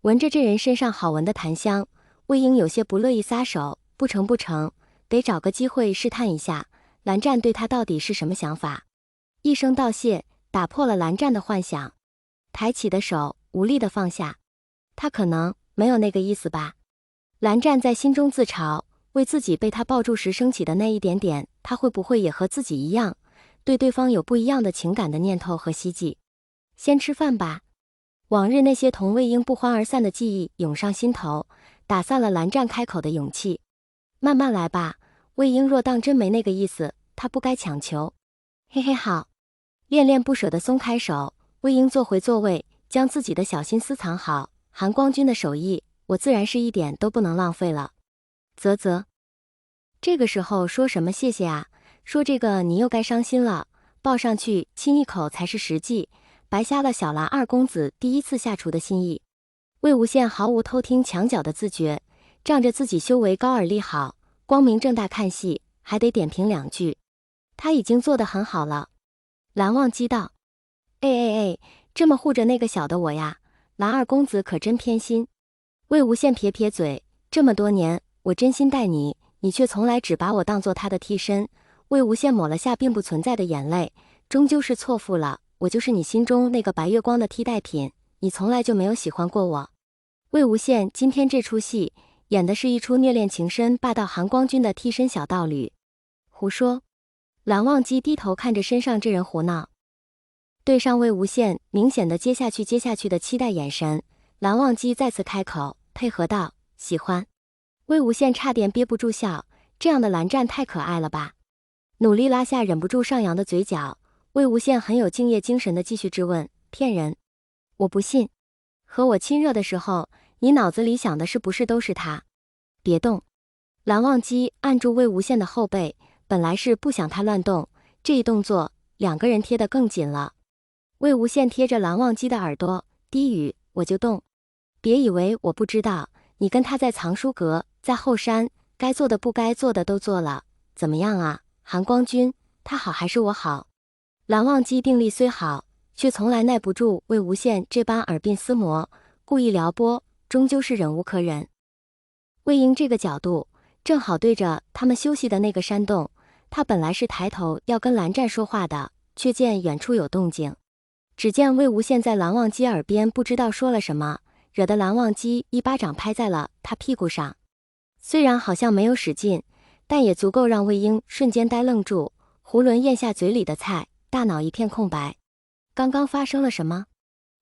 闻着这人身上好闻的檀香，魏婴有些不乐意撒手，不成不成，得找个机会试探一下蓝湛对他到底是什么想法。一声道谢，打破了蓝湛的幻想，抬起的手无力地放下。他可能没有那个意思吧？蓝湛在心中自嘲，为自己被他抱住时升起的那一点点，他会不会也和自己一样，对对方有不一样的情感的念头和希冀？先吃饭吧。往日那些同魏婴不欢而散的记忆涌上心头，打散了蓝湛开口的勇气。慢慢来吧，魏婴若当真没那个意思，他不该强求。嘿嘿好。恋恋不舍地松开手，魏婴坐回座位，将自己的小心思藏好。韩光君的手艺，我自然是一点都不能浪费了。啧啧，这个时候说什么谢谢啊？说这个你又该伤心了，抱上去亲一口才是实际，白瞎了小兰二公子第一次下厨的心意。魏无羡毫无偷听墙角的自觉，仗着自己修为高而力好，光明正大看戏，还得点评两句。他已经做得很好了。蓝忘机道：哎，这么护着那个小的我呀，蓝二公子可真偏心。魏无羡撇撇嘴，这么多年我真心待你，你却从来只把我当做他的替身。魏无羡抹了下并不存在的眼泪，终究是错付了，我就是你心中那个白月光的替代品，你从来就没有喜欢过我。魏无羡今天这出戏演的是一出虐恋情深霸道韩光君的替身小道侣。胡说。蓝忘机低头看着身上这人胡闹，对上魏无羡明显的接下去的期待眼神，蓝忘机再次开口配合道：喜欢。魏无羡差点憋不住笑，这样的蓝湛太可爱了吧。努力拉下忍不住上扬的嘴角，魏无羡很有敬业精神的继续质问：骗人，我不信。和我亲热的时候，你脑子里想的是不是都是他？别动。蓝忘机按住魏无羡的后背，本来是不想他乱动，这一动作两个人贴得更紧了。魏无羡贴着蓝忘机的耳朵低语：我就动，别以为我不知道，你跟他在藏书阁，在后山，该做的不该做的都做了，怎么样啊，韩光君，他好还是我好？蓝忘机定力虽好，却从来耐不住魏无羡这般耳鬓厮磨，故意撩拨，终究是忍无可忍。魏婴这个角度正好对着他们休息的那个山洞，他本来是抬头要跟蓝湛说话的，却见远处有动静。只见魏无羡在蓝忘机耳边不知道说了什么，惹得蓝忘机一巴掌拍在了他屁股上。虽然好像没有使劲，但也足够让魏婴瞬间呆愣住，囫囵咽下嘴里的菜，大脑一片空白。刚刚发生了什么？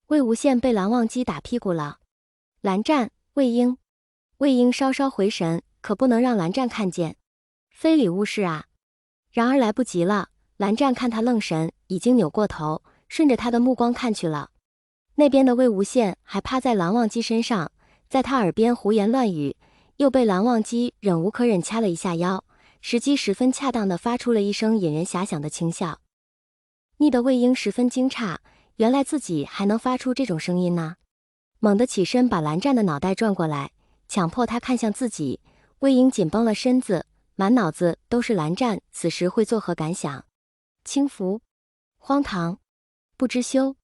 魏无羡被蓝忘机打屁股了。蓝湛，魏婴。魏婴稍稍回神，可不能让蓝湛看见，非礼勿视啊。然而来不及了，蓝湛看他愣神，已经扭过头，顺着他的目光看去了。那边的魏无羡还趴在蓝忘机身上，在他耳边胡言乱语，又被蓝忘机忍无可忍掐了一下腰，时机十分恰当地发出了一声引人遐想的轻笑。腻得魏婴十分惊诧，原来自己还能发出这种声音呢。猛地起身把蓝湛的脑袋转过来，强迫他看向自己。魏婴紧绷了身子，满脑子都是蓝湛此时会作何感想。轻浮，荒唐，不知羞。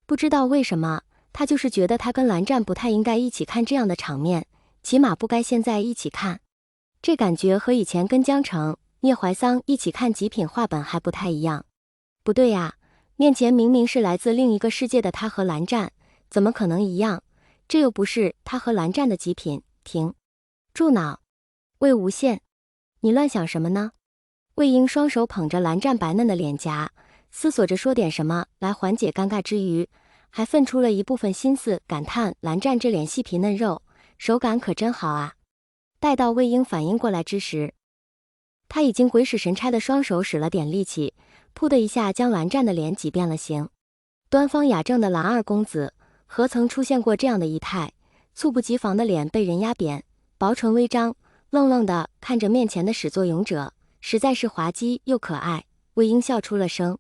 不知道为什么，他就是觉得他跟蓝湛不太应该一起看这样的场面，起码不该现在一起看。这感觉和以前跟江澄、聂怀桑一起看极品话本还不太一样。不对呀，面前明明是来自另一个世界的他和蓝湛，怎么可能一样？这又不是他和蓝湛的极品。停住脑。魏无羡，你乱想什么呢？魏婴双手捧着蓝湛白嫩的脸颊，思索着说点什么来缓解尴尬之余，还分出了一部分心思感叹蓝湛这脸细皮嫩肉，手感可真好啊。待到魏婴反应过来之时，他已经鬼使神差的双手使了点力气，噗的一下将蓝湛的脸挤变了形。端方雅正的蓝二公子何曾出现过这样的仪态？猝不及防的脸被人压扁，薄唇微张，愣愣地看着面前的始作俑者，实在是滑稽又可爱。魏婴笑出了声，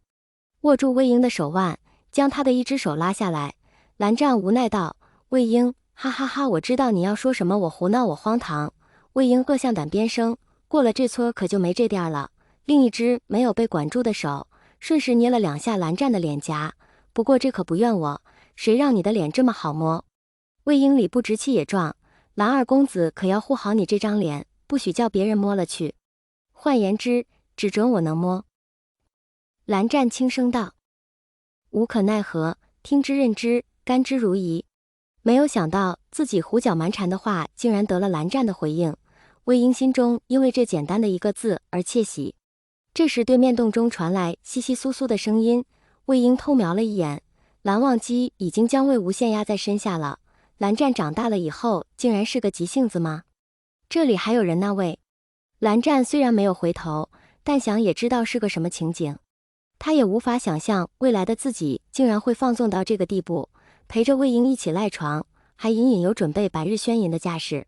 握住魏婴的手腕，将他的一只手拉下来。蓝湛无奈道：魏婴，哈哈哈，我知道你要说什么，我胡闹，我荒唐。魏婴恶向胆边生，过了这撮可就没这店了。另一只没有被管住的手顺势捏了两下蓝湛的脸颊，不过这可不怨我，谁让你的脸这么好摸？魏婴理不直气也壮，蓝二公子可要护好你这张脸，不许叫别人摸了去。换言之，只准我能摸。蓝湛轻声道。无可奈何，听之任之，甘之如饴。没有想到自己胡搅蛮缠的话竟然得了蓝湛的回应，魏婴心中因为这简单的一个字而窃喜。这时对面洞中传来窸窸窣窣的声音，魏婴偷瞄了一眼，蓝忘机已经将魏无羡压在身下了。蓝湛长大了以后竟然是个急性子吗？这里还有人那位？蓝湛虽然没有回头，但想也知道是个什么情景。他也无法想象未来的自己竟然会放纵到这个地步，陪着魏婴一起赖床，还隐隐有准备白日宣淫的架势。